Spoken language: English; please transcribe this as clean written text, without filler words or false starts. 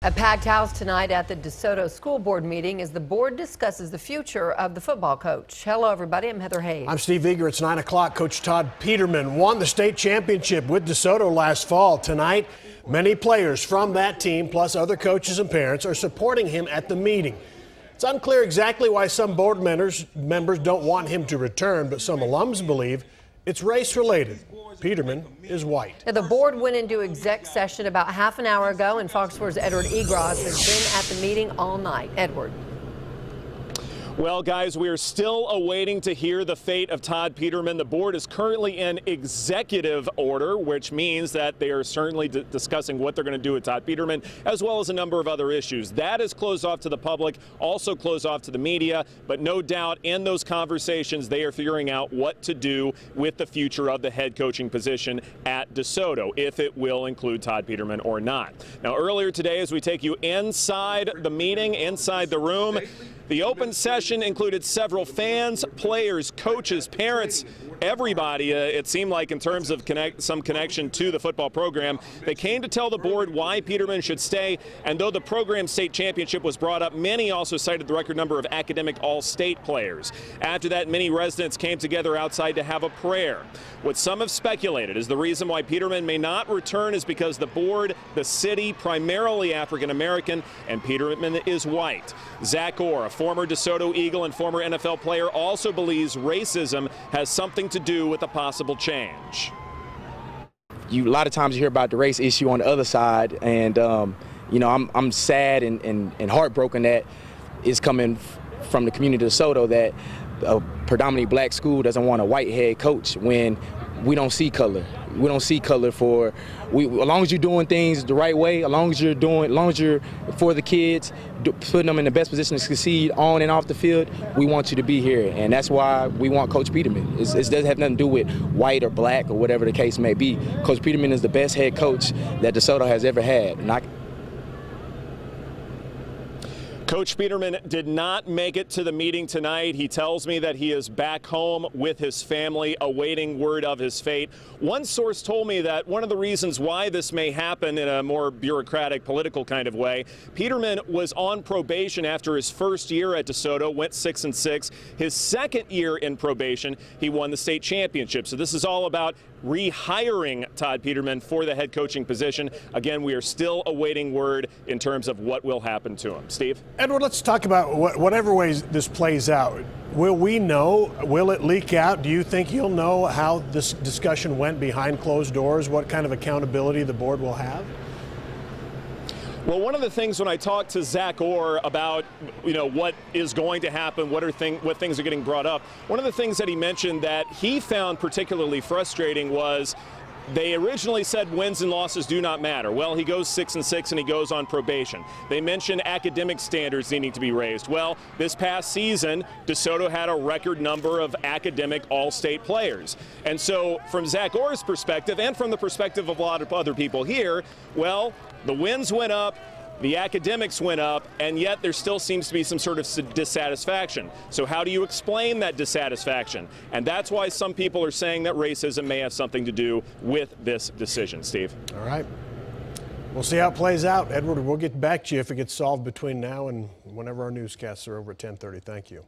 A packed house tonight at the DeSoto School Board meeting as the board discusses the future of the football coach. Hello, everybody. I'm Heather Hayes. I'm Steve Eager. It's 9 o'clock. Coach Todd Peterman won the state championship with DeSoto last fall. Tonight, many players from that team, plus other coaches and parents, are supporting him at the meeting. It's unclear exactly why some board members don't want him to return, but some alums believe it's race-related. Peterman is white. Now, the board went into exec session about half an hour ago, and Fox 4's Edward Egros has been at the meeting all night. Edward. Well, guys, we are still awaiting to hear the fate of Todd Peterman. The board is currently in executive order, which means that they are certainly discussing what they're going to do with Todd Peterman, as well as a number of other issues. That is closed off to the public, also closed off to the media, but no doubt in those conversations, they are figuring out what to do with the future of the head coaching position at DeSoto, if it will include Todd Peterman or not. Now, earlier today, as we take you inside the meeting, inside the room, the open session included several fans, players, coaches, parents, everybody, it seemed like, in terms of some connection to the football program. They came to tell the board why Peterman should stay, and though the program state championship was brought up, many also cited the record number of academic all-state players. After that, many residents came together outside to have a prayer. What some have speculated is the reason why Peterman may not return is because the board, the city, primarily African-American, and Peterman is white. Zach Orr, a former DeSoto Eagle and former NFL player, also believes racism has something to do with a possible change. A lot of times you hear about the race issue on the other side, and you know, I'm sad and heartbroken that it's coming from the community of DeSoto that a predominantly black school doesn't want a white head coach when we don't see color. We don't see color as long as you're doing things the right way, as long as you're for the kids, putting them in the best position to succeed on and off the field, we want you to be here. And that's why we want Coach Peterman. It doesn't have nothing to do with white or black or whatever the case may be. Coach Peterman is the best head coach that DeSoto has ever had. Coach Peterman did not make it to the meeting tonight. He tells me that he is back home with his family, awaiting word of his fate. One source told me that one of the reasons why this may happen in a more bureaucratic, political kind of way, Peterman was on probation after his first year at DeSoto, went 6-6. His second year in probation, he won the state championship. So this is all about rehiring Todd Peterman for the head coaching position. Again, we are still awaiting word in terms of what will happen to him. Steve? Edward, let's talk about whatever ways this plays out. Will we know? Will it leak out? Do you think you'll know how this discussion went behind closed doors? What kind of accountability the board will have? Well, one of the things when I talked to Zach Orr about, you know, what is going to happen, what things are getting brought up, one of the things that he mentioned that he found particularly frustrating was they originally said wins and losses do not matter. Well, he goes 6-6 and he goes on probation. They mentioned academic standards needing to be raised. Well, this past season, DeSoto had a record number of academic all-state players. And so from Zach Orr's perspective and from the perspective of a lot of other people here, well, the wins went up, the academics went up, and yet there still seems to be some sort of dissatisfaction. So how do you explain that dissatisfaction? And that's why some people are saying that racism may have something to do with this decision. Steve? All right. We'll see how it plays out. Edward, we'll get back to you if it gets solved between now and whenever our newscasts are over at 10:30. Thank you.